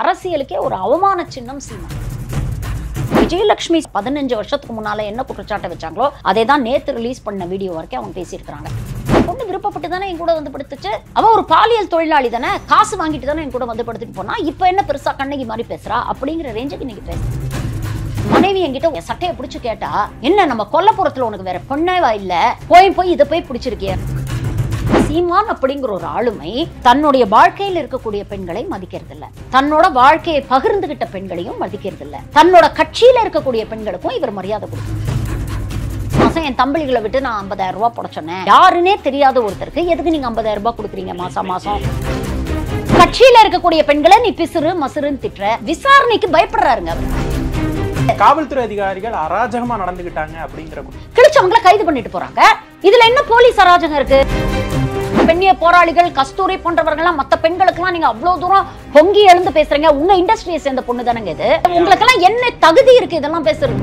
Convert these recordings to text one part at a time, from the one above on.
அரசியலுக்கே ஒரு அவமான சின்னம் சீமான். விஜயலட்சுமி 15 வருஷத்துக்கு முன்னால என்ன குற்றச்சாட்டை வச்சாங்களோ அதே தான் நேத்து ரிலீஸ் பண்ண வீடியோ வரைக்கும் அவங்க பேசியிருக்காங்க. பொண்ணு விருப்பப்பட்டு தானே என் கூட வந்து படுத்துச்சு, அவ ஒரு பாலியல் தொழிலாளி தானே, காசு வாங்கிட்டு தானே என் கூட வந்து படுத்துட்டு போனா, இப்ப என்ன பெருசா கண்ணகி மாதிரி பேசுறா அப்படிங்கிற ரேஞ்சுக்கு நீங்க பேச. மனைவி என்கிட்ட சட்டையை பிடிச்சு கேட்டா, என்ன நம்ம கொல்லப்புறத்துல உனக்கு வேற பொண்ணேவா இல்ல, போய் இதை போய் பிடிச்சிருக்கிய. சீமான் அப்படிங்கிற ஒரு ஆளுமை தன்னுடைய வாழ்க்கையில் இருக்கக்கூடிய பெண்களை மதிக்கிறது இல்ல, தன்னோட வாழ்க்கையை பகிர்ந்துகிட்ட பெண்களையும் மதிக்கிறது இல்ல, தன்னோட கட்சியில இருக்கக்கூடிய பெண்களுக்கும் இவர் மரியாதை கொடுக்கும். என் தம்பிகளை விட்டு நான் 50,000 ரூபாய் போட சொன்னேன், யாருன்னே தெரியாத ஒருத்தருக்கு எதுக்கு நீங்க 50,000 ரூபாய் கொடுக்குறீங்க மாசம் மாசம்? கட்சியில இருக்கக்கூடிய பெண்களை நீ பிசுறு மசுறுன்னு திட்டுற, விசாரணைக்கு பயப்படுறாருங்க. காவல்துறை அதிகாரிகள் அராஜகமா நடந்துகிட்டாங்க அப்படிங்கிற கிழிச்சவங்களை கைது பண்ணிட்டு போறாங்க. இதுல என்ன போலீஸ் அராஜகம் இருக்கு? பெண்ணிய போராளிகள் கஸ்தூரி போன்றவர்கள் மத்த பெண்களுக்கு நீங்க அவ்வளவு தூரம் பொங்கி எழுந்து பேசுறீங்க. உங்க இண்டஸ்ட்ரியை சேர்ந்த பொண்ணு தானங்க இது, உங்களுக்கு என்ன தகுதி இருக்கு இதெல்லாம் பேசுறது?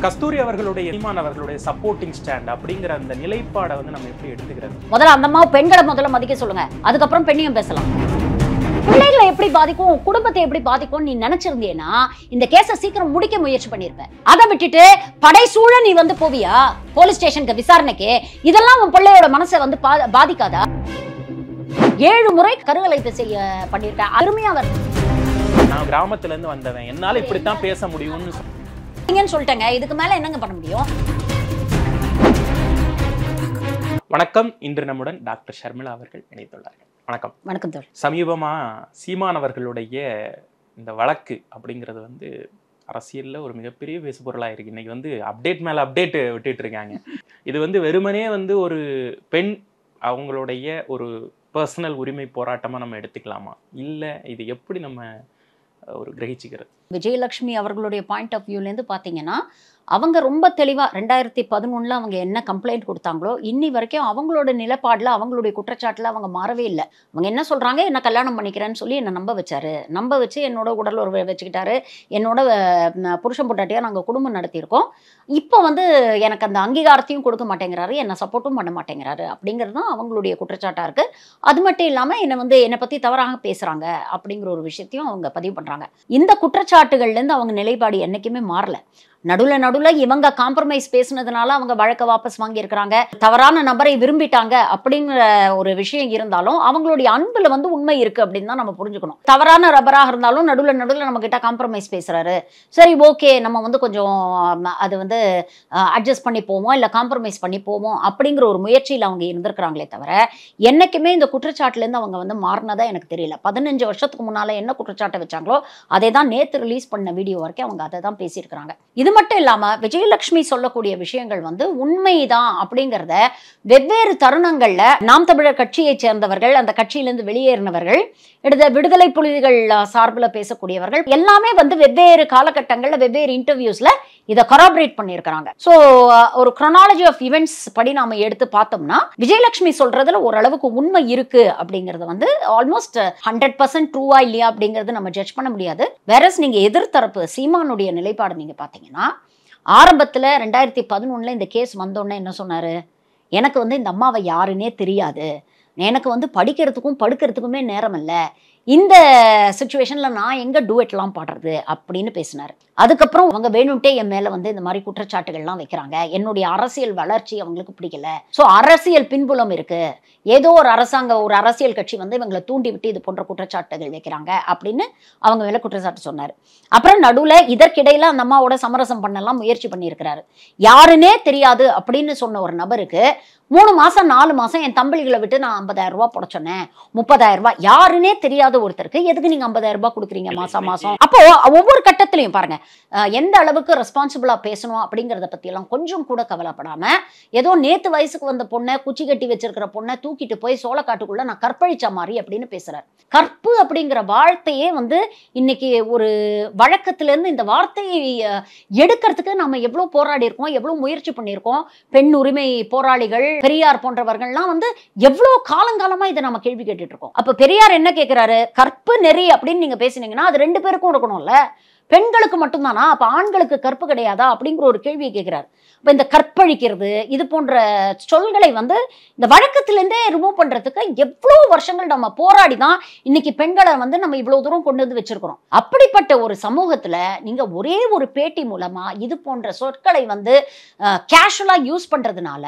கஸ்தூரி அவர்களுடைய சீமான் அவர்களுடைய சப்போர்ட்டிங் ஸ்டாண்ட் அப்படிங்கிற அந்த நிலைப்பாடை வந்து நம்ம எப்படி எடுத்துக்கிறது? முதல்ல அந்த அம்மா பெண்களை முதல்ல மதிக்க சொல்லுங்க, அதுக்கப்புறம் பெண்ணையும் பேசலாம். பிள்ளைகளை எப்படி பாதிக்கும், குடும்பத்தை எப்படி பாதிக்கும் நீ நினைச்சிருந்தேன்னா இந்த கேஸை சீக்கிரம் முடிக்க முயற்சி பண்ணிருப்பேன். அதை விட்டுட்டு படைசூழ நீ வந்து போவியா போலீஸ் ஸ்டேஷனுக்கு விசாரணைக்கு? இதெல்லாம் உன் பிள்ளையோட மனசை வந்து பாதிக்காதா? 7 முறை கருவலைப்பு செய்ய பண்ணிருக்கேன். அருமையா வருது. நான் கிராமத்துல இருந்து வந்தவன், என்னால இப்படித்தான் பேச முடியும்னு சொல்லிட்டேங்க. இதுக்கு மேல என்னங்க பண்ண முடியும்? வணக்கம். இன்று நம்முடன் டாக்டர் ஷர்மிளா அவர்கள் இணைத்துள்ளார்கள். வணக்கம். வணக்கம் தோழர். சமீபமா சீமான் அவர்களுடைய இந்த வழக்கு அப்படிங்கிறது வந்து அரசியல்ல ஒரு மிகப்பெரிய பேசுபொருளா இருக்கு. இன்னைக்கு வந்து அப்டேட் மேல அப்டேட் விட்டுட்டு இருக்காங்க. இது வந்து வெறுமனே வந்து ஒரு பெண் அவங்களுடைய ஒரு பர்சனல் உரிமை போராட்டமா நம்ம எடுத்துக்கலாமா, இல்ல இது எப்படி நம்ம ஒரு கிரகிச்சுக்கிறது? விஜயலட்சுமி அவர்களுடைய பாயிண்ட் ஆஃப் வியூல இருந்து பாத்தீங்கன்னா, அவங்க ரொம்ப தெளிவா 2011 அவங்க என்ன கம்ப்ளைண்ட் கொடுத்தாங்களோ இன்னி வரைக்கும் அவங்களோட நிலப்பாடுல அவங்களுடைய குற்றச்சாட்டுல அவங்க மாறவே இல்லை. அவங்க என்ன சொல்றாங்க, என்ன கல்யாணம் பண்ணிக்கிறேன்னு சொல்லி என்ன நம்ப வச்சாரு, நம்ப வச்சு என்னோட உடல் உறவை வச்சுக்கிட்டாரு, என்னோட புருஷன் பொண்டாட்டியா நாங்க குடும்பம் நடத்தியிருக்கோம், இப்போ வந்து எனக்கு அந்த அங்கீகாரத்தையும் கொடுக்க மாட்டேங்கிறாரு, என்ன சப்போர்ட்டும் பண்ண மாட்டேங்கிறாரு அப்படிங்கிறது தான் அவங்களுடைய குற்றச்சாட்டா இருக்கு. அது மட்டும் இல்லாம என்னை பத்தி தவறாக பேசுறாங்க அப்படிங்கிற ஒரு விஷயத்தையும் அவங்க பதிவு பண்றாங்க. இந்த குற்றச்சாட்டுகள்ல இருந்து அவங்க நிலைப்பாடு என்னைக்குமே மாறல. நடுல இவங்க காம்ப்ரமைஸ் பேசுனதுனால அவங்க வழக்க வாபஸ் வாங்கி இருக்கிறாங்க, தவறான நபரை விரும்பிட்டாங்க அப்படிங்கிற ஒரு விஷயம் இருந்தாலும் அவங்களுடைய அன்புல வந்து உண்மை இருக்கு அப்படின்னு தான் நம்ம புரிஞ்சுக்கணும். தவறான ரபராக இருந்தாலும் நடுல நம்ம கிட்ட காம்ப்ரமைஸ் பேசுறாரு, சரி ஓகே நம்ம வந்து கொஞ்சம் அது வந்து அட்ஜஸ்ட் பண்ணி போவோம், இல்ல காம்ப்ரமைஸ் பண்ணி போவோம் அப்படிங்கிற ஒரு முயற்சியில் அவங்க இருந்திருக்கிறாங்களே தவிர என்னைக்குமே இந்த குற்றச்சாட்டுல இருந்து அவங்க வந்து மாறினதா எனக்கு தெரியல. 15 வருஷத்துக்கு முன்னால என்ன குற்றச்சாட்டை வச்சாங்களோ அதே தான் நேத்து ரிலீஸ் பண்ண வீடியோ வரைக்கும் அவங்க அதை தான் பேசியிருக்கிறாங்க. இது மட்டும் இல்லாம விஜயலட்சுமி சொல்லக்கூடிய விஷயங்கள் வந்து உண்மைதான் அப்படிங்கிறத வெவ்வேறு தருணங்கள்ல நாம் தமிழர் கட்சியை சேர்ந்தவர்கள், அந்த கட்சியிலிருந்து வெளியேறினவர்கள், விடுதலை புலிகள் சார்பில் பேசக்கூடியவர்கள் எல்லாமே வந்து வெவ்வேறு காலகட்டங்கள்ல வெவ்வேறு இன்டர்வியூஸ்ல இதை கொராபரேட் பண்ணியிருக்கிறாங்க. ஸோ ஒரு குரோனாலஜி ஆஃப் ஈவெண்ட்ஸ் படி நாம எடுத்து பார்த்தோம்னா விஜயலட்சுமி சொல்றதுல ஓரளவுக்கு உண்மை இருக்கு அப்படிங்கறது வந்து ஆல்மோஸ்ட் 100% ட்ரூவா இல்லையா அப்படிங்கறது நம்ம ஜட்ஜ் பண்ண முடியாது. வேறஸ் நீங்க எதிர்த்தரப்பு சீமானுடைய நிலைப்பாடு நீங்க பாத்தீங்கன்னா, ஆரம்பத்துல 2011 இந்த கேஸ் வந்தோடனே என்ன சொன்னாரு, எனக்கு வந்து இந்த அம்மாவை யாருன்னே தெரியாது, எனக்கு வந்து படிக்கிறதுக்கும் படுக்கிறதுக்குமே நேரம் இல்லை, இந்த சிச்சுவேஷன்ல நான் எங்க டூயட்லாம் பாடுறது அப்படின்னு பேசினாரு. அதுக்கப்புறம் அவங்க வேணும்ட்டே என் மேல வந்து இந்த மாதிரி குற்றச்சாட்டுகள்லாம் வைக்கிறாங்க, என்னுடைய அரசியல் வளர்ச்சி அவங்களுக்கு பிடிக்கல, ஸோ அரசியல் பின்புலம் இருக்கு, ஏதோ ஒரு அரசியல் கட்சி வந்து இவங்களை தூண்டி விட்டு இது போன்ற குற்றச்சாட்டுகள் வைக்கிறாங்க அப்படின்னு அவங்க மேல குற்றச்சாட்டு சொன்னாரு. அப்புறம் நடுவுல இதற்கிடையில அந்த அம்மாவோட சமரசம் பண்ணலாம் முயற்சி பண்ணியிருக்கிறாரு. யாருன்னே தெரியாது அப்படின்னு சொன்ன ஒரு நபருக்கு 3 மாசம் 4 மாசம் என் தம்பிகளை விட்டு நான் 50,000 ரூபாய் போட சொன்னேன், 30,000 ரூபாய், யாருன்னே தெரியாத ஒருத்தருக்கு எதுக்கு நீங்க 50,000 ரூபாய் கொடுக்குறீங்க மாசம் மாசம்? அப்போ ஒவ்வொரு கட்டத்திலையும் பாருங்க எந்த அளவுக்கு ரெஸ்பான்சிபிளா பேசணும் அப்படிங்கறத பத்தி எல்லாம் கொஞ்சம் கூட கவலைப்படாம, ஏதோ நேத்து வயசுக்கு வந்த பொண்ணை குச்சி கட்டி வச்சிருக்கிற பொண்ணை தூக்கிட்டு போய் சோளக்காட்டுக்குள்ள நான் கற்பழிச்ச மாதிரி அப்படின்னு பேசுறாரு. கற்பு அப்படிங்கிற வார்த்தையே வந்து இன்னைக்கு ஒரு வழக்கத்துல இருந்து இந்த வார்த்தையை எடுக்கிறதுக்கு நம்ம எவ்வளவு போராடி இருக்கோம், எவ்வளவு முயற்சி பண்ணியிருக்கோம். பெண் உரிமை போராளிகள், பெரியார் போன்றவர்கள்லாம் வந்து எவ்வளவு காலங்காலமா இதை நம்ம கேள்வி கேட்டுட்டு இருக்கோம். அப்ப பெரியார் என்ன கேட்கிறாரு, கற்பு நெறி அப்படின்னு நீங்க பேசினீங்கன்னா அது 2 பேருக்கும் இருக்கணும்ல. பெண்களுக்கு மட்டும்தானா, அப்ப ஆண்களுக்கு கற்பு கிடையாதா அப்படிங்கிற ஒரு கேள்வியை கேட்கிறார். இப்ப இந்த கற்பழிக்கிறது இது போன்ற சொல்களை வந்து இந்த வழக்கத்திலிருந்தே ரிமூவ் பண்றதுக்கு எவ்வளவு வருஷங்கள் நம்ம போராடிதான் இன்னைக்கு பெண்களை வந்து நம்ம இவ்வளவு தூரம் கொண்டு வந்து வச்சிருக்கிறோம். அப்படிப்பட்ட ஒரு சமூகத்துல நீங்க ஒரே ஒரு பேட்டி மூலமா இது போன்ற சொற்களை வந்து கேஷுவலா யூஸ் பண்றதுனால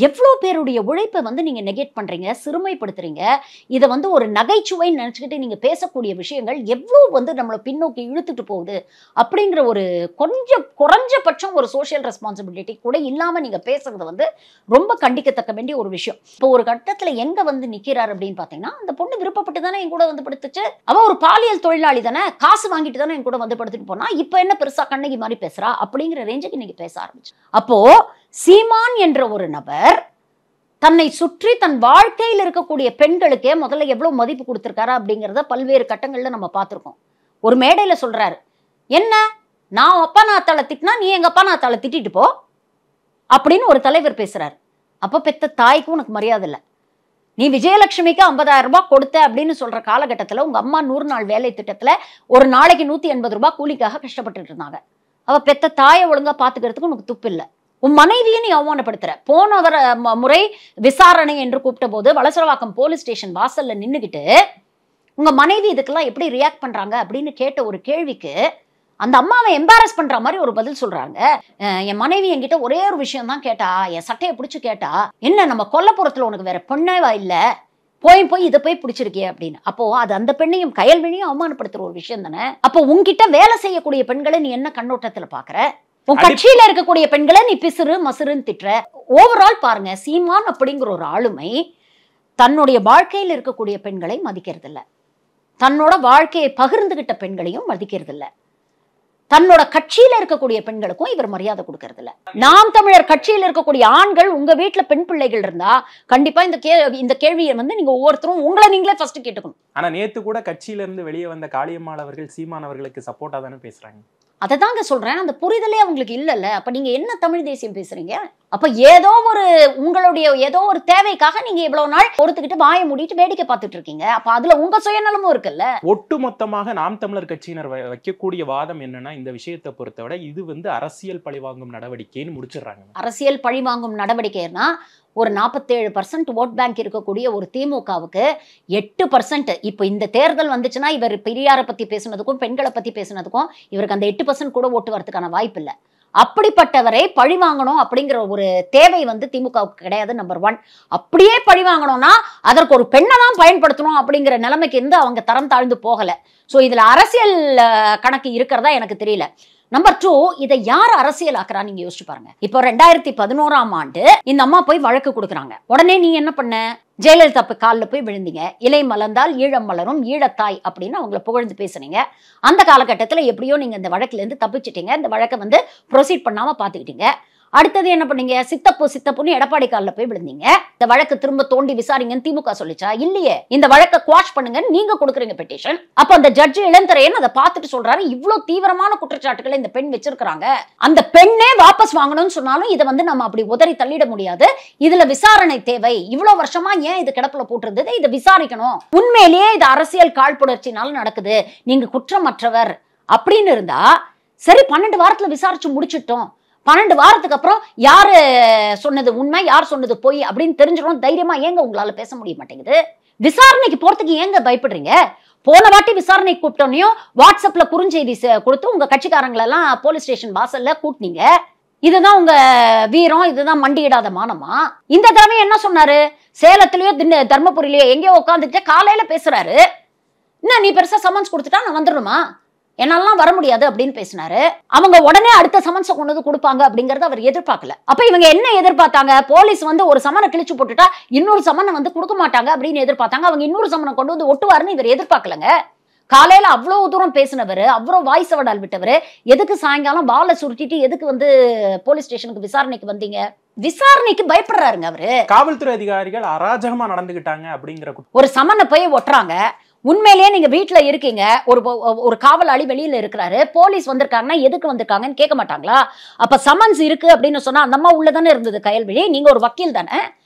எவ்வளவு பேருடைய உழைப்பை வந்து நீங்க நெகேட் பண்றீங்க, சிறுமைப்படுத்துறீங்க. இதை வந்து ஒரு நகைச்சுவை நினைச்சுக்கிட்டு நீங்க பேசக்கூடிய விஷயங்கள் எவ்வளவு வந்து நம்மளை பின்னோக்கி இழுத்துட்டு போகுது அப்படிங்கிற ஒரு கொஞ்சம் குறைஞ்சபட்சம் ஒரு சோஷியல் ரெஸ்பான்சிபிலிட்டி கூட இல்லாம நீங்க பேசுறது வந்து ரொம்ப கண்டிக்கத்தக்க வேண்டிய ஒரு விஷயம். இப்போ ஒரு கட்டத்துல எங்க வந்து நிக்கிறார் அப்படின்னு பாத்தீங்கன்னா, அந்த பொண்ணு விருப்பப்பட்டு தானே என் கூட வந்து படுத்துச்சு, அவ ஒரு பாலியல் தொழிலாளி தானே, காசு வாங்கிட்டு தானே என் கூட வந்து படுத்துட்டு போனா, இப்ப என்ன பெருசா கண்ணகி மாதிரி பேசுறா அப்படிங்கிற ரேஞ்சுக்கு இன்னைக்கு பேச ஆரம்பிச்சு. அப்போ சீமான் என்ற ஒரு நபர் தன்னை சுற்றி தன் வாழ்க்கையில் இருக்கக்கூடிய பெண்களுக்கே முதல்ல எவ்வளவு மதிப்பு கொடுத்திருக்காரு அப்படிங்கிறத பல்வேறு கட்டங்கள்ல நம்ம பார்த்திருக்கோம். ஒரு மேடையில சொல்றாரு, என்ன நான் அப்பா நான் தலை திட்டினா நீ எங்க அப்பா நான் தலை திட்டிட்டு போ அப்படின்னு ஒரு தலைவர் பேசுறாரு. அப்ப பெத்த தாய்க்கும் உனக்கு மரியாதை இல்லை. நீ விஜயலட்சுமிக்கு 50,000 ரூபாய் கொடுத்த அப்படின்னு சொல்ற காலகட்டத்துல உங்க அம்மா 100 நாள் வேலை திட்டத்துல ஒரு நாளைக்கு 180 ரூபாய் கூலிக்காக கஷ்டப்பட்டு இருந்தாங்க. அவ பெத்த தாயை ஒழுங்கா பாத்துக்கிறதுக்கு உனக்கு துப்பு இல்லை. உன் மனைவியை நீ அவமானப்படுத்துற. போன முறை விசாரணை என்று கூப்பிட்ட போது வலசரவாக்கம் போலீஸ் ஸ்டேஷன் வாசல்ல நின்னுகிட்டு உங்க மனைவி இதுக்கெல்லாம் எப்படி ரியாக்ட் பண்றாங்க அப்படின்னு கேட்ட ஒரு கேள்விக்கு அந்த அம்மாவை எம்பாரஸ் பண்ற மாதிரி ஒரு பதில் சொல்றாங்க. என் மனைவி என்கிட்ட ஒரே ஒரு விஷயம் தான் கேட்டா, என் சட்டையை பிடிச்சு கேட்டா, என்ன நம்ம கொல்லப்புறத்துல உனக்கு வேற பொண்ணேவா இல்ல, போய் இதை போய் பிடிச்சிருக்கிய அப்படின்னு. அப்போ அது அந்த பெண்ணையும் கயல்விழியும் அவமானப்படுத்துற ஒரு விஷயம் தானே. அப்போ உங்ககிட்ட வேலை செய்யக்கூடிய பெண்களை நீ என்ன கண்ணோட்டத்துல பாக்குற? உன் கட்சியில இருக்கக்கூடிய பெண்களை நீ பிசுறு மசுறுன்னு திட்டுற. ஓவரால் பாருங்க, சீமான் அப்படிங்கிற ஒரு ஆளுமை தன்னுடைய வாழ்க்கையில் இருக்கக்கூடிய பெண்களை மதிக்கிறது இல்ல, தன்னோட வாழ்க்கையை பகிர்ந்துகிட்ட பெண்களையும் மதிக்கிறது இல்ல, தன்னோட கட்சியில இருக்கக்கூடிய பெண்களுக்கும் இவர் மரியாதை கொடுக்கறது இல்ல. நாம் தமிழர் கட்சியில இருக்கக்கூடிய ஆண்கள் உங்க வீட்டுல பெண் பிள்ளைகள் இருந்தா கண்டிப்பா இந்த கேள்வியை வந்து நீங்க ஒவ்வொருத்தரும் உங்களை நீங்களே ஃபர்ஸ்ட் கேட்டுக்கணும். ஆனா நேத்து கூட கட்சியில இருந்து வெளியே வந்த காளியம்மாள் அவர்கள் சீமான் அவர்களுக்கு சப்போர்ட்டா தானே பேசுறாங்க. அதை தாங்க சொல்றேன், அந்த புரிதலே அவங்களுக்கு இல்லைல்ல. அப்ப நீங்க என்ன தமிழ் தேசியம் பேசுறீங்க? அப்ப ஏதோ ஒரு தேவைக்காக நீங்க இவ்வளவு நாள் பொறுத்துக்கிட்டு வாயை மூடிட்டு வேடிக்கை பார்த்துட்டு இருக்கீங்க. அப்ப அதுல உங்க சுயநலமும் இருக்குல்ல. ஒட்டு மொத்தமாக நாம் தமிழர் கட்சியினர் வைக்கக்கூடிய வாதம் என்னன்னா, இந்த விஷயத்தை பொறுத்தவரை இது வந்து அரசியல் பழிவாங்கும் நடவடிக்கைன்னு முடிச்சிடுறாங்க. அரசியல் பழிவாங்கும் நடவடிக்கைன்னா ஒரு 47% ஓட் பேங்க் இருக்கக்கூடிய ஒரு திமுகவுக்கு 8%. இப்போ இந்த தேர்தல் வந்துச்சுன்னா இவர் பெரியாரை பத்தி பேசுனதுக்கும் பெண்களை பத்தி பேசுனதுக்கும் இவருக்கு அந்த 8% கூட ஓட்டு வரதுக்கான வாய்ப்பு இல்லை. அப்படிப்பட்டவரை பழி வாங்கணும் அப்படிங்கிற ஒரு தேவை வந்து திமுகவுக்கு கிடையாது. நம்பர் 1. அப்படியே பழி வாங்கணும்னா அதற்கு ஒரு பெண்ணை தான் பயன்படுத்தணும் அப்படிங்கிற நிலைமைக்கு இருந்து அவங்க தரம் தாழ்ந்து போகல. சோ இதுல அரசியல் கணக்கு இருக்கிறதா எனக்கு தெரியல. நம்பர் 2, இதை யார் அரசியல் ஆக்குறா நீங்க யோசிச்சு பாருங்க. இப்போ 2011ஆம் ஆண்டு இந்த அம்மா போய் வழக்கு கொடுக்குறாங்க. உடனே நீ என்ன பண்ண? ஜெயலலிதா காலில் போய் விழுந்தீங்க. இலை மலர்ந்தால் ஈழம் மலரும், ஈழத்தாய் அப்படின்னு அவங்கள புகழ்ந்து பேசுனீங்க. அந்த காலகட்டத்தில் எப்படியோ நீங்க இந்த வழக்குல இருந்து தப்பிச்சிட்டீங்க. இந்த வழக்கை வந்து ப்ரொசீட் பண்ணாம பாத்துக்கிட்டீங்க. அடுத்தது என்ன பண்ணீங்க? சித்தப்புன்னு எடப்பாடி காலில் போய் விழுந்தீங்க. இந்த வழக்கு திரும்ப தோண்டி விசாரிங்கன்னு திமுக சொல்லிச்சா? இல்லையே. இந்த வழக்கை குவாஷ் பண்ணுங்கன்னு நீங்க கொடுக்குறீங்க பெட்டிஷன். அப்ப அந்த ஜட்ஜ் இளந்தரையன் அதை பார்த்துட்டு சொல்றாரு, இவ்வளவு தீவிரமான குற்றச்சாட்டுகளை இந்த பெண் வச்சிருக்காங்க, அந்த பெண்ணே வாபஸ் வாங்கணும்னு சொன்னாலும் இதை வந்து நம்ம அப்படி உதறி தள்ளிட முடியாது. இதுல விசாரணை தேவை. இவ்வளவு வருஷமா ஏன் இது கிடப்புல போட்டிருந்தது? இதை விசாரிக்கணும். உண்மையிலேயே இது அரசியல் காழ்ப்புணர்ச்சினால நடக்குது, நீங்க குற்றமற்றவர் அப்படின்னு இருந்தா சரி, 12 வாரத்துல விசாரிச்சு முடிச்சிட்டோம். 12 வாரத்துக்கு அப்புறம் யாரு சொன்னது உண்மை, யார் சொன்னது பொய் அப்படின்னு தெரிஞ்சிடும். தைரியமா ஏங்க உங்களால பேச முடிய மாட்டேங்குது? விசாரணைக்கு போறதுக்கு ஏங்க பயப்படுறீங்க? போன வாட்டி விசாரணை கூப்பிட்டோன்னையும் வாட்ஸ்அப்ல குறுஞ்செய்தி கொடுத்து உங்க கட்சிக்காரங்களெல்லாம் போலீஸ் ஸ்டேஷன் வாசல்ல கூட்டினீங்க. இதுதான் உங்க வீரம், இதுதான் மண்டியிடாத மானமா? இந்த தடவை என்ன சொன்னாரு? சேலத்திலயோ தர்மபுரியிலயோ எங்கேயோ உட்காந்துக்கிட்டு காலையில பேசுறாரு, என்ன நீ பெருசா சமன்ஸ் கொடுத்துட்டா நான் வந்துடணுமா, என்னாலாம் வர முடியாது அப்படின்னு பேசினாரு. அவங்க உடனே அடுத்த சமன்ஸை கொண்டு வந்து கொடுப்பாங்க அப்படிங்கறத அவர் எதிர்பார்க்கல. அப்ப இவங்க என்ன எதிர்பார்த்தாங்க? போலீஸ் வந்து ஒரு சமனை கிழிச்சு போட்டுட்டா இன்னொரு சமனை வந்து கொடுக்க மாட்டாங்க அப்படின்னு எதிர்பார்த்தாங்க. அவங்க இன்னொரு சமனை கொண்டு வந்து ஒட்டுவாருன்னு இவர் எதிர்பார்க்கலங்க. காலையில அவ்வளவு தூரம் பேசினவர், அவ்வளவு வாய்ஸ் வடால் விட்டவர், எதுக்கு சாயங்காலம் பாலை சுருட்டிட்டு எதுக்கு வந்து போலீஸ் ஸ்டேஷனுக்கு விசாரணைக்கு வந்தீங்க? விசாரணைக்கு பயப்படுறாருங்க அவரு. காவல்துறை அதிகாரிகள் அராஜகமா நடந்துகிட்டாங்க அப்படிங்கிற ஒரு சமனை போய் ஒட்டுறாங்க. உண்மையிலேயே நீங்க வீட்டுல இருக்கீங்க, ஒரு காவலாளி வெளியில இருக்கிறாரு, போலீஸ் வந்திருக்காங்கன்னா எதுக்கு வந்திருக்காங்கன்னு கேட்க மாட்டாங்களா? அப்ப சமன்ஸ் இருக்கு அப்படின்னு சொன்னா அந்த அம்மா உள்ளதானே இருந்தது கயல்விழி, நீங்க ஒரு வக்கீல் தானே,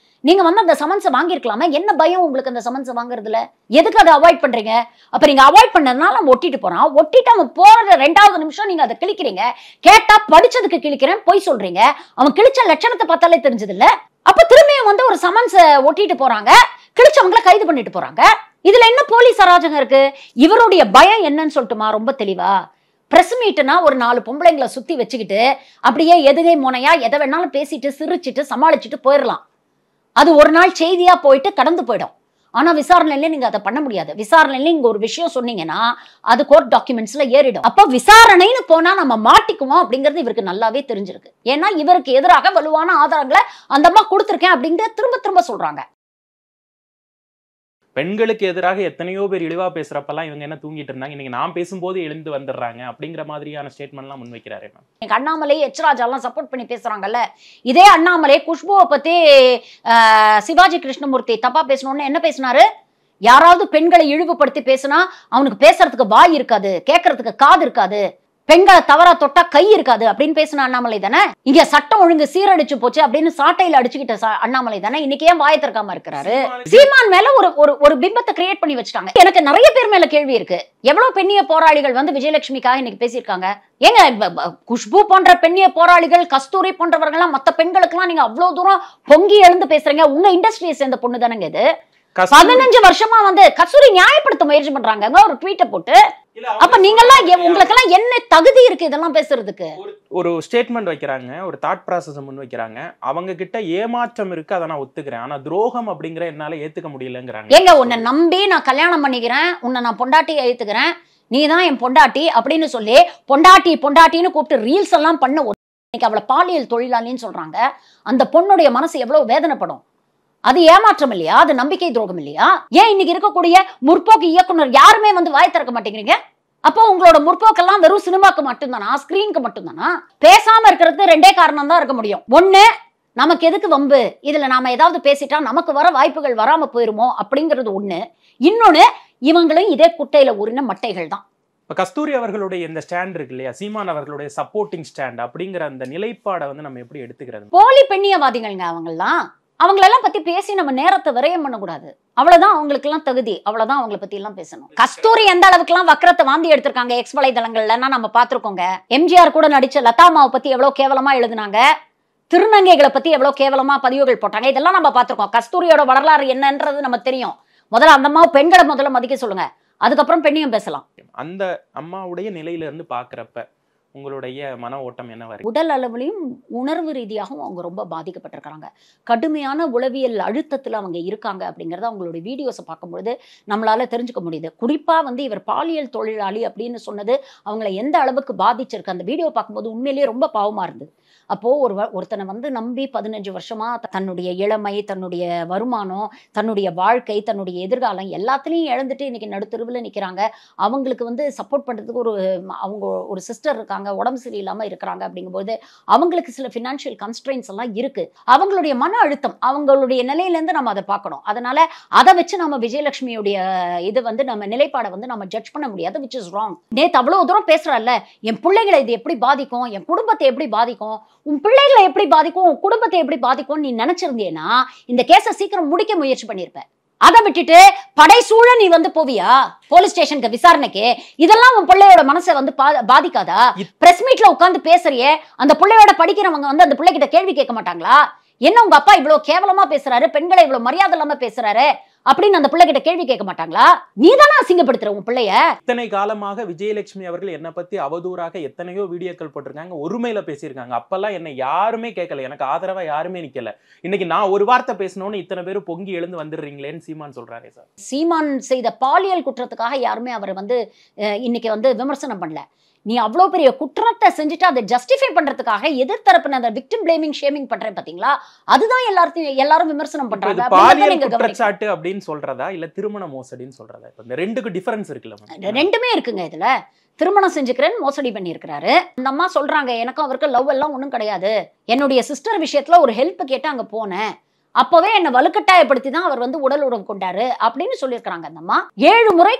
நீங்க வந்து அந்த சமன்ஸை வாங்கியிருக்கலாமா? என்ன பயம் உங்களுக்கு அந்த சமன்ஸை வாங்குறதுல? எதுக்கு அதை அவாய்ட் பண்றீங்க? அப்ப நீங்க அவாய்ட் பண்ணதுனால அவன் ஒட்டிட்டு போறான். ஒட்டிட்டு அவன் போற 2வது நிமிஷம் நீங்க அதை கிழிக்கிறீங்க. கேட்டா படிச்சதுக்கு கிழிக்கிறேன் பொய் சொல்றீங்க. அவன் கிழிச்ச லட்சணத்தை பார்த்தாலே தெரிஞ்சது இல்ல. அப்ப திரும்பியும் வந்து ஒரு சமன்ஸை ஒட்டிட்டு போறாங்க, கிழிச்சவங்களை கைது பண்ணிட்டு போறாங்க. இதுல என்ன போலீஸ் அராஜகம் இருக்கு? இவருடைய பயம் என்னன்னு சொல்லட்டுமா? ரொம்ப தெளிவா, பிரஸ் மீட்னா ஒரு 4 பொம்பளைங்களை சுத்தி வச்சுக்கிட்டு அப்படியே எதுகை முனையா எதை வேணாலும் பேசிட்டு சிரிச்சிட்டு சமாளிச்சுட்டு போயிடலாம். அது ஒரு நாள் செய்தியா போயிட்டு கடந்து போயிடும். ஆனா விசாரணையில நீங்க அதை பண்ண முடியாது. விசாரணையில நீங்க ஒரு விஷயம் சொன்னீங்கன்னா அது கோர்ட் டாக்குமெண்ட்ஸ்ல ஏறிடும். அப்ப விசாரணைன்னு போனா நம்ம மாட்டிக்குவோம் அப்படிங்கிறது இவருக்கு நல்லாவே தெரிஞ்சிருக்கு. ஏன்னா இவருக்கு எதிராக வலுவான ஆதாரங்களை அந்த அம்மா கொடுத்திருக்கேன் அப்படிங்கிற திரும்ப திரும்ப சொல்றாங்க. பெண்களுக்கு எதிராக எத்தனையோ பேர் இழிவா பேசுறப்பெல்லாம் இவங்க என்ன தூங்கிட்டு இருந்தாங்க, இன்னைக்கு நான் பேசும்போது எழுந்து வந்துடுறாங்க அப்படிங்கிற மாதிரியான ஸ்டேட்மெண்ட்லாம் முன்வைக்கிறாரு. அண்ணாமலை எச்ராஜா எல்லாம் சப்போர்ட் பண்ணி பேசுறாங்கல்ல. இதே அண்ணாமலை குஷ்புவை பத்தி சிவாஜி கிருஷ்ணமூர்த்தி தப்பா பேசணும்னு என்ன பேசினாரு? யாராவது பெண்களை இழிவுபடுத்தி பேசினா அவனுக்கு பேசுறதுக்கு வாய் இருக்காது, கேட்கறதுக்கு காது இருக்காது, பெண்களை தவறா தொட்டா கை இருக்காது அப்படின்னு பேசின அண்ணாமலை தானே. இங்க சட்டம் ஒழுங்கு சீரடிச்சு போச்சு அப்படின்னு சாட்டையில அடிச்சுக்கிட்ட அண்ணாமலை தானே. இன்னைக்கு ஏன் வாயை திறக்காம இருக்கிறாரு? சீமான் மேல ஒரு பிம்பத்தை கிரியேட் பண்ணி வச்சுட்டாங்க. எனக்கு நிறைய பேர் மேல கேள்வி இருக்கு. எவ்வளவு பெண்ணிய போராளிகள் வந்து விஜயலட்சுமிக்காக இன்னைக்கு பேசியிருக்காங்க. ஏங்க குஷ்பு போன்ற பெண்ணிய போராளிகள், கஸ்தூரி போன்றவர்கள்லாம் மத்த பெண்களுக்கெல்லாம் நீங்க அவ்வளவு தூரம் பொங்கி எழுந்து பேசுறீங்க. உங்க இண்டஸ்ட்ரியை சேர்ந்த பொண்ணு தானங்க இது. 15 வருஷமா வந்து கஸ்தூரி நியாயப்படுத்த முயற்சி பண்றாங்க ஒரு ட்வீட்டை போட்டு. அப்ப நீங்கெல்லாம் உங்களுக்கெல்லாம் என்ன தகுதி இருக்கு இதெல்லாம் பேசுறதுக்கு? ஒரு ஸ்டேட்மெண்ட் வைக்கிறாங்க, ஒரு தாட் ப்ராசஸ் முன் வைக்கிறாங்க. அவங்க கிட்ட ஏமாற்றம் இருக்கு, அதை நான் ஒத்துக்கிறேன். ஆனா துரோகம் அப்படிங்கிற என்னால ஏத்துக்க முடியலங்கிறாங்க. ஏங்க உன்னை நம்பி நான் கல்யாணம் பண்ணிக்கிறேன், உன்னை நான் பொண்டாட்டியை ஏத்துக்கிறேன், நீ தான் என் பொண்டாட்டி அப்படின்னு சொல்லி பொண்டாட்டின்னு கூப்பிட்டு ரீல்ஸ் எல்லாம் பண்ண இன்னைக்கு அவளை பாலியல் தொழிலாளின்னு சொல்றாங்க. அந்த பொண்ணுடைய மனசு எவ்வளவு வேதனைப்படும். அது ஏமாற்றம் இல்லையா? அது நம்பிக்கை துரோகம் இல்லையா? ஏன் இன்னைக்கு இருக்கக்கூடிய முற்போக்கு இயக்குனர் யாருமே வந்து வாய் திறக்க மாட்டேங்கிறீங்க? அப்போ உங்களோட முற்போக்கெல்லாம் வெறும் சினிமாக்கு மட்டும்தானா, ஸ்கிரீனுக்கு மட்டும்தானா? பேசாம இருக்கிறதுக்கு 2 காரணம் தான் இருக்க முடியும். ஒண்ணு, நமக்கு எதுக்கு வம்பு, இதுல நாம ஏதாவது பேசிட்டா நமக்கு வர வாய்ப்புகள் வராம போயிருமோ அப்படிங்கிறது ஒண்ணு. இன்னொன்னு, இவங்களும் இதே குட்டையில ஊறின மட்டைகள் தான். இப்ப கஸ்தூரி அவர்களுடைய இந்த ஸ்டாண்ட் இருக்கு இல்லையா, சீமான் அவர்களுடைய சப்போர்ட்டிங் ஸ்டாண்ட் அப்படிங்கிற அந்த நிலைப்பாடை வந்து நம்ம எப்படி எடுத்துக்கிறது? போலி பெண்ணியவாதிகள்ங்க அவங்கெல்லாம். அவங்களெல்லாம் பத்தி பேசி நம்ம நேரத்தை விரயம் பண்ணக்கூடாது. அவ்வளவுதான் அவங்களுக்கு எல்லாம் தகுதி. அவ்வளவுதான் அவங்களை பத்தி எல்லாம் பேசணும். கஸ்தூரி எந்த அளவுக்கு எல்லாம் வக்கரத்தை வாந்தி எடுத்திருக்காங்க எக்ஸ் வலைதளங்கள்ல நம்ம பாத்துருக்கோங்க. எம்ஜிஆர் கூட நடிச்ச லதாமாவை பத்தி எவ்வளவு கேவலமா எழுதுனாங்க, திருநங்கைகளை பத்தி எவ்வளவு கேவலமா பதிவுகள் போட்டாங்க, இதெல்லாம் நம்ம பாத்துருக்கோம். கஸ்தூரியோட வரலாறு என்னன்றது நம்ம தெரியும். முதல்ல அந்த அம்மாவை பெண்களை முதல்ல மதிக்க சொல்லுங்க, அதுக்கப்புறம் பெண்ணையும் பேசலாம். அந்த அம்மாவுடைய நிலையில இருந்து பாக்குறப்ப உங்களுடைய மன ஓட்டம் என்னவா இருக்கு? உடல் அளவுலையும் உணர்வு ரீதியாகவும் அவங்க ரொம்ப பாதிக்கப்பட்டிருக்கிறாங்க. கடுமையான உளவியல் அழுத்தத்தில் அவங்க இருக்காங்க அப்படிங்கிறத அவங்களுடைய வீடியோஸை பார்க்கும்பொழுது நம்மளால தெரிஞ்சுக்க முடியுது. குறிப்பாக வந்து இவர் பாலியல் தொழிலாளி அப்படின்னு சொன்னது அவங்களை எந்த அளவுக்கு பாதிச்சிருக்கு அந்த வீடியோ பார்க்கும்போது உண்மையிலேயே ரொம்ப பாவமாக இருந்தது. அப்போ ஒருத்தனை வந்து நம்பி 15 வருஷமா தன்னுடைய இளமை, தன்னுடைய வருமானம், தன்னுடைய வாழ்க்கை, தன்னுடைய எதிர்காலம் எல்லாத்துலேயும் இழந்துட்டு இன்னைக்கு நடுத்தெருவில் நிற்கிறாங்க. அவங்களுக்கு வந்து சப்போர்ட் பண்ணுறதுக்கு அவங்க ஒரு சிஸ்டர் இருக்காங்க, உடம்பு சரியில்லாமல் இருக்கிறாங்க. அப்படிங்கும்போது அவங்களுக்கு சில ஃபினான்ஷியல் கன்ஸ்ட்ரெயின்ஸ் எல்லாம் இருக்கு. அவங்களுடைய மன அழுத்தம், அவங்களுடைய நிலையிலேருந்து நம்ம அதை பார்க்கணும். அதனால அதை வச்சு நம்ம விஜயலட்சுமியுடைய இது வந்து நம்ம நிலைப்பாடை வந்து நம்ம ஜட்ஜ் பண்ண முடியாது, விச் இஸ் ராங். நேற்று அவ்வளோ தூரம் பேசுறல்ல, என் பிள்ளைகளை இது எப்படி பாதிக்கும், என் குடும்பத்தை எப்படி பாதிக்கும், உன் பிள்ளைகளை எப்படி பாதிக்கும், உன் குடும்பத்தை எப்படி பாதிக்கும் நீ நினைச்சிருந்தேன்னா இந்த கேஸை சீக்கிரம் முடிக்க முயற்சி பண்ணிருப்ப. அதை விட்டுட்டு படைசூழ நீ வந்து போவியா போலீஸ் ஸ்டேஷனுக்கு விசாரணைக்கு? இதெல்லாம் உன் பிள்ளையோட மனசை வந்து பாதிக்காதா? பிரஸ் மீட்ல உட்கார்ந்து பேசுறியே, அந்த பிள்ளையோட படிக்கிறவங்க வந்து அந்த பிள்ளைகிட்ட கேள்வி கேட்க மாட்டாங்களா? என்ன உங்க அப்பா இவ்வளவு கேவலமா பேசுறாரு, பெண்களை இவ்வளவு மரியாதை இல்லாம பேசுறாரு அப்படின்னு அந்த பிள்ளை கிட்ட கேள்வி கேட்க மாட்டாங்களா? நீ தானே அசிங்கப்படுத்துற உன் பிள்ளைய. இத்தனை காலமாக விஜயலட்சுமி அவர்கள் என்னை பத்தி அவதூறாக எத்தனையோ வீடியோக்கள் போட்டிருக்காங்க, ஒருமையில பேசியிருக்காங்க. அப்பெல்லாம் என்ன யாருமே கேட்கல, எனக்கு ஆதரவா யாருமே நிக்கல. இன்னைக்கு நான் ஒரு வார்த்தை பேசணும்னு இத்தனை பேரும் பொங்கி எழுந்து வந்துடுறீங்களேன்னு சீமான் சொல்றாரு சார். சீமான் செய்த பாலியல் குற்றத்துக்காக யாருமே அவர் வந்து இன்னைக்கு வந்து விமர்சனம் பண்ணல. நீ அவ்வளோ பெரிய குற்றத்தை செஞ்சுட்டு அதை ஜஸ்டிஃபை பண்றதுக்காக எதிர்த்தரப்பு அந்த விக்டிம் பிளேமிங் ஷேமிங் பண்றேன் பாத்தீங்களா, அதுதான் எல்லாரும் விமர்சனம் பண்றாங்க. பாலியல் குற்றச்சாட்டு அப்படின்னு சொல்றதா இல்ல திருமண மோசடின்னு சொல்றதா? இந்த ரெண்டுக்கு டிஃபரன்ஸ் இருக்குல்ல? ரெண்டுமே இருக்குங்க. இதுல திருமணம் செஞ்சுக்கிறேன்னு மோசடி பண்ணியிருக்கிறாரு. அந்த அம்மா சொல்றாங்க, எனக்கும் அவருக்கு லவ் எல்லாம் ஒன்றும் கிடையாது, என்னுடைய சிஸ்டர் விஷயத்துல ஒரு ஹெல்ப் கேட்டு அங்க போனேன், அப்பவே என்ன வலுக்கட்டாயப்படுத்தி தான் அவர் வந்து உடல் உறவு கொண்டாரு அப்படின்னு சொல்லியிருக்காங்க. அந்த அம்மா 7 முறை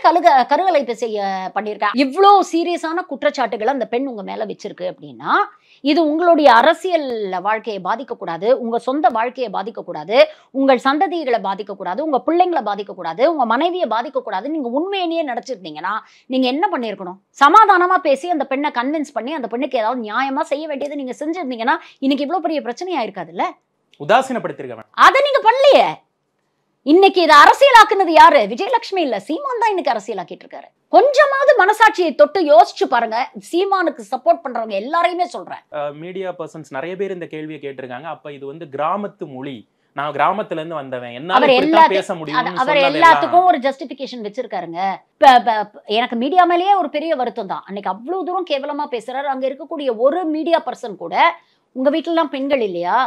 கருகலைப்பு செய்ய பண்ணியிருக்காங்க. இவ்வளோ சீரியஸான குற்றச்சாட்டுகளை அந்த பெண் உங்க மேல வச்சிருக்கு அப்படின்னா இது உங்களுடைய அரசியல் வாழ்க்கையை பாதிக்கக்கூடாது, உங்க சொந்த வாழ்க்கையை பாதிக்கக்கூடாது, உங்கள் சந்ததிகளை பாதிக்கக்கூடாது, உங்க பிள்ளைங்களை பாதிக்கக்கூடாது, உங்க மனைவியை பாதிக்கக்கூடாது. நீங்க உண்மையிலேயே நினைச்சிருந்தீங்கன்னா நீங்க என்ன பண்ணிருக்கணும்? சமாதானமா பேசி அந்த பெண்ணை கன்வின்ஸ் பண்ணி அந்த பெண்ணுக்கு ஏதாவது நியாயமா செய்ய வேண்டியது நீங்க செஞ்சிருந்தீங்கன்னா இன்னைக்கு இவ்வளவு பெரிய பிரச்சனையா இருக்காதுல்ல. உதாசீனப்படுத்திருக்க அதை நீங்க பண்ணலையே. இன்னைக்கு இதை அரசியலாக்குனது யாரு? விஜயலட்சுமி இல்ல, சீமான் தான் இன்னைக்கு அரசியலாக்கிட்டு இருக்காரு. கொஞ்சமாவது மனசாட்சியை தொட்டு யோசிச்சு பாருங்க. சீமானுக்கு சப்போர்ட் பண்றவங்க எல்லாரையுமே சொல்றேன். மீடியா பர்சன்ஸ் நிறைய பேர் இந்த கேள்வியை கேட்டிருக்காங்க. அப்ப இது வந்து கிராமத்து மொழி, நான் கிராமத்துல இருந்து வந்தவன், என்னால பேச முடியும். அவர் எல்லாத்துக்கும் ஒரு ஜஸ்டிபிகேஷன் வச்சிருக்காருங்க. எனக்கு மீடியா மேலேயே ஒரு பெரிய வருத்தம் தான். அன்னைக்கு அவ்வளவு தூரம் கேவலமா பேசுறாரு. அங்க இருக்கக்கூடிய ஒரு மீடியா பர்சன் கூட உங்க வீட்டுல எல்லாம் பெண்கள் இல்லையா?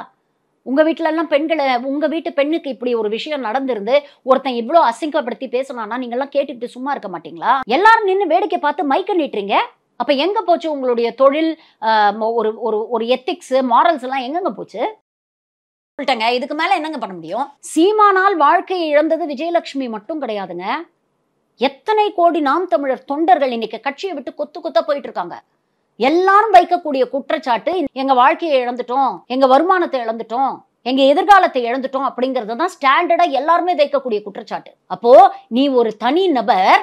உங்க வீட்டுல எல்லாம் பெண்களை, உங்க வீட்டு பெண்ணுக்கு இப்படி ஒரு விஷயம் நடந்திருந்து ஒருத்தன் இவ்வளவு அசிங்கப்படுத்தி பேசணும்னா நீங்க எல்லாம் கேட்டுக்கிட்டு சும்மா இருக்க மாட்டீங்களா? எல்லாரும் நின்று வேடிக்கை பார்த்து மைக்க நீட்டுறீங்க. அப்ப எங்க போச்சு உங்களுடைய தொழில், ஒரு எத்திக்ஸ், மாரல்ஸ் எல்லாம் எங்கெங்க போச்சு? சொல்லிட்டேங்க. இதுக்கு மேல என்னங்க பண்ண முடியும்? சீமானால் வாழ்க்கையை இழந்தது விஜயலட்சுமி மட்டும் கிடையாதுங்க. எத்தனை கோடி நாம் தமிழர் தொண்டர்கள் இன்னைக்கு கட்சியை விட்டு கொத்து கொத்தா போயிட்டு இருக்காங்க. எல்லாரும் வைக்கக்கூடிய குற்றச்சாட்டு எங்க வாழ்க்கையை இழந்துட்டோம், எங்க வருமானத்தை இழந்துட்டோம், எங்க எதிர்காலத்தை இழந்துட்டோம் அப்படிங்கறது தான் ஸ்டாண்டர்டா எல்லாருமே வைக்கக்கூடிய குற்றச்சாட்டு. அப்போ நீ ஒரு தனி நபர்,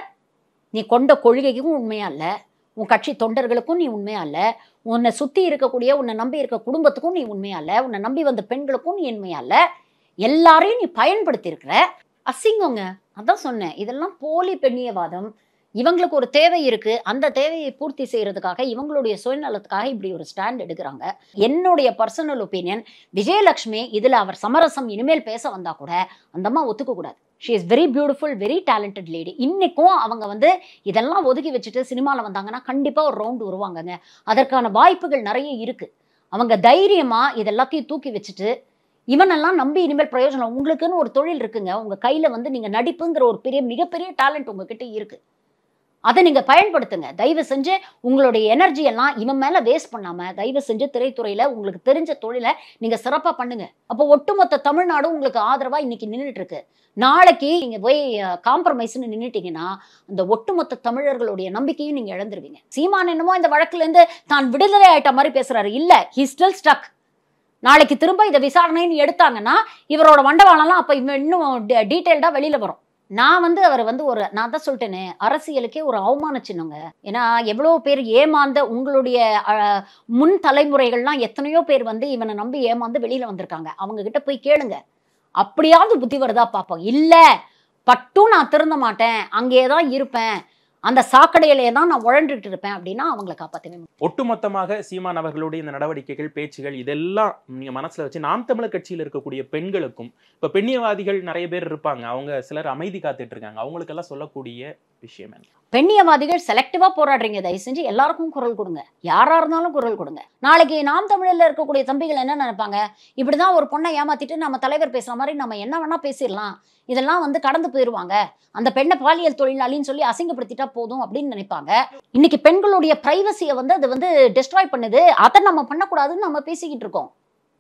நீ கொண்ட கொள்கைக்கும் உண்மையா இல்ல, உன் கட்சி தொண்டர்களுக்கும் நீ உண்மையா இல்ல, உன்னை சுத்தி இருக்கக்கூடிய உன்னை நம்பி இருக்க குடும்பத்துக்கும் நீ உண்மையா இல்ல, உன்னை நம்பி வந்த பெண்களுக்கும் நீ உண்மையா இல்ல, எல்லாரையும் நீ பயன்படுத்தி இருக்கிற. அசிங்கங்க. அதான் சொன்னேன், இதெல்லாம் போலி பெண்ணியவாதம். இவங்களுக்கு ஒரு தேவை இருக்கு, அந்த தேவையை பூர்த்தி செய்யறதுக்காக இவங்களுடைய சுயநலத்துக்காக இப்படி ஒரு ஸ்டாண்ட் எடுக்கிறாங்க. என்னுடைய பர்சனல் ஒப்பீனியன், விஜயலட்சுமி இதுல அவர் சமரசம் இனிமேல் பேச வந்தா கூட அந்த அம்மா ஒத்துக்க கூடாது. She is very beautiful, very talented lady. இன்னைக்கும் அவங்க வந்து இதெல்லாம் ஒதுக்கி வச்சுட்டு சினிமாவில் வந்தாங்கன்னா கண்டிப்பா ஒரு ரவுண்டு வருவாங்கங்க. அதற்கான வாய்ப்புகள் நிறைய இருக்கு. அவங்க தைரியமா இதெல்லாத்தையும் தூக்கி வச்சுட்டு இவனெல்லாம் நம்பி இனிமேல் பிரயோஜனம், உங்களுக்குன்னு ஒரு தொழில் இருக்குங்க, உங்க கையில வந்து நீங்க நடிப்புங்கிற ஒரு மிகப்பெரிய டேலண்ட் உங்ககிட்ட இருக்கு, அதை நீங்க பயன்படுத்துங்க. தயவு செஞ்சு உங்களுடைய எனர்ஜி எல்லாம் இவன் மேல வேஸ்ட் பண்ணாம தயவு செஞ்சு திரைத்துறையில உங்களுக்கு தெரிஞ்ச தொழிலை நீங்க சிறப்பா பண்ணுங்க. அப்போ ஒட்டுமொத்த தமிழ்நாடும் உங்களுக்கு ஆதரவா இன்னைக்கு நின்றுட்டு இருக்கு. நாளைக்கு நீங்க போய் காம்ப்ரமைஸ்ன்னு நின்றுட்டீங்கன்னா அந்த ஒட்டுமொத்த தமிழர்களுடைய நம்பிக்கையும் நீங்க இழந்துருவீங்க. சீமான் என்னமோ இந்த வழக்குல இருந்து தான் விடுதலை ஆயிட்ட மாதிரி பேசுறாரு. இல்ல, ஹி ஸ்டில் ஸ்டக். நாளைக்கு திரும்ப இதை விசாரணைன்னு எடுத்தாங்கன்னா இவரோட வண்டவாளம்லாம் அப்ப இன்னும் டீட்டெயில்டா வெளியில வரும். நான் வந்து அவர் வந்து நான் தான் சொல்லிட்டேனே, அரசியலுக்கே ஒரு அவமான சின்னங்க. ஏன்னா எவ்வளவு பேர் ஏமாந்த உங்களுடைய முன் தலைமுறைகள்லாம் எத்தனையோ பேர் வந்து இவனை நம்பி ஏமாந்து வெளியில வந்திருக்காங்க. அவங்க கிட்ட போய் கேளுங்க, அப்படியாவது புத்தி வருதா பார்ப்போம். இல்ல பட்டும் நான் திருந்த மாட்டேன், அங்கேதான் இருப்பேன், அந்த சாக்கடையிலே தான் நான் உழண்டுட்டு இருப்பேன் அப்படின்னா அவங்களை காப்பாற்றவே முடியும். ஒட்டுமொத்தமாக சீமான் அவர்களுடைய இந்த நடவடிக்கைகள், பேச்சுகள் இதெல்லாம் நீங்க மனசுல வச்சு நாம் தமிழர் கட்சியில் இருக்கக்கூடிய பெண்களுக்கும், இப்ப பெண்ணியவாதிகள் நிறைய பேர் இருப்பாங்க, அவங்க சிலர் அமைதி காத்துட்டு இருக்காங்க, அவங்களுக்கு எல்லாம் சொல்லக்கூடிய விஷயம் என்ன? பெண்ணியவாதிகள் செலக்டிவா போராடுறீங்க, தயவு செஞ்சு எல்லாருக்கும் குரல் கொடுங்க, யாரா இருந்தாலும் குரல் கொடுங்க. நாளைக்கு நாம் தமிழ்ல இருக்கக்கூடிய தம்பிகள் என்ன நினைப்பாங்க? இப்படிதான் ஒரு பொண்ணை ஏமாத்திட்டு நம்ம தலைவர் பேசுற மாதிரி நம்ம என்ன வேணா பேசிடலாம், இதெல்லாம் வந்து கடந்து போயிருவாங்க, அந்த பெண்ணை பாலியல் தொழிலாளின்னு சொல்லி அசிங்கப்படுத்திட்டா போதும் அப்படின்னு நினைப்பாங்க. இன்னைக்கு பெண்களுடைய பிரைவசியை வந்து அது வந்து டிஸ்ட்ராய் பண்ணுது, அதை நம்ம பண்ணக்கூடாதுன்னு நம்ம பேசிக்கிட்டு இருக்கோம்.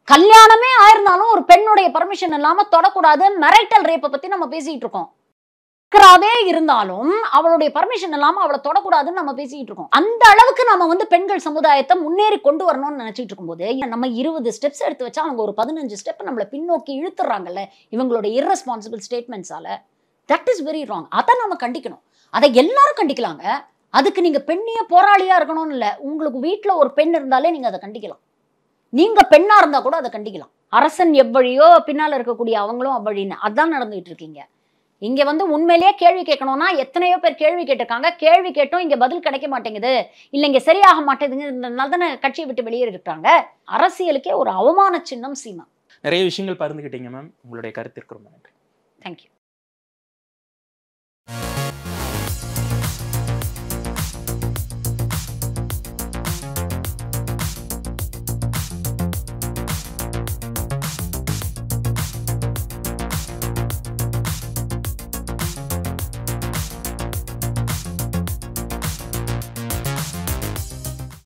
கல்யாணமே ஆயிருந்தாலும் ஒரு பெண்ணுடைய பர்மிஷன் இல்லாம தொடக்கூடாது, மெரைட்டல் ரேப்பை பத்தி நம்ம பேசிக்கிட்டு இருக்கோம். இருந்தாலும் அவளுடைய பர்மிஷன் இல்லாம அவளை தொடக்கூடாதுன்னு நம்ம பேசிக்கிட்டு இருக்கோம். அந்த அளவுக்கு நம்ம வந்து பெண்கள் சமுதாயத்தை முன்னேறி கொண்டு வரணும்னு நினைச்சிட்டு இருக்கும்போது நம்ம 20 ஸ்டெப்ஸ் எடுத்து வச்சா அவங்க ஒரு 15 ஸ்டெப் நம்மளை பின்னோக்கி இழுத்துறாங்கல்ல இவங்களுடைய irresponsible ஸ்டேட்மெண்ட்ஸால. That is very wrong. அதை நம்ம கண்டிக்கணும். அதை எல்லாரும் கண்டிக்கலாங்க. அதுக்கு நீங்க பெண்ணிய போராளியா இருக்கணும்னு இல்ல, உங்களுக்கு வீட்டுல ஒரு பெண் இருந்தாலே நீங்க அதை கண்டிக்கலாம். நீங்க பெண்ணா இருந்தா கூட அதை கண்டிக்கலாம். அரசன் எவ்வழியோ பின்னால இருக்கக்கூடிய அவங்களும் அவ்வழின்னு அதான் நடந்துட்டு இருக்கீங்க. இங்க வந்து உண்மையிலேயே கேள்வி கேட்கணும்னா எத்தனையோ பேர் கேள்வி கேட்டிருக்காங்க, கேள்வி கேட்டும் இங்க பதில் கிடைக்க மாட்டேங்குது, இல்ல இங்க சரியாக மாட்டேங்குதுனால தானே கட்சியை விட்டு வெளியேறி இருக்காங்க. அரசியலுக்கே ஒரு அவமான சின்னம் சீமா. நிறைய விஷயங்கள் பகிர்ந்துக்கிட்டீங்க மேம். உங்களுடைய கருத்திற்கு ரொம்ப நன்றி. தேங்க்யூ.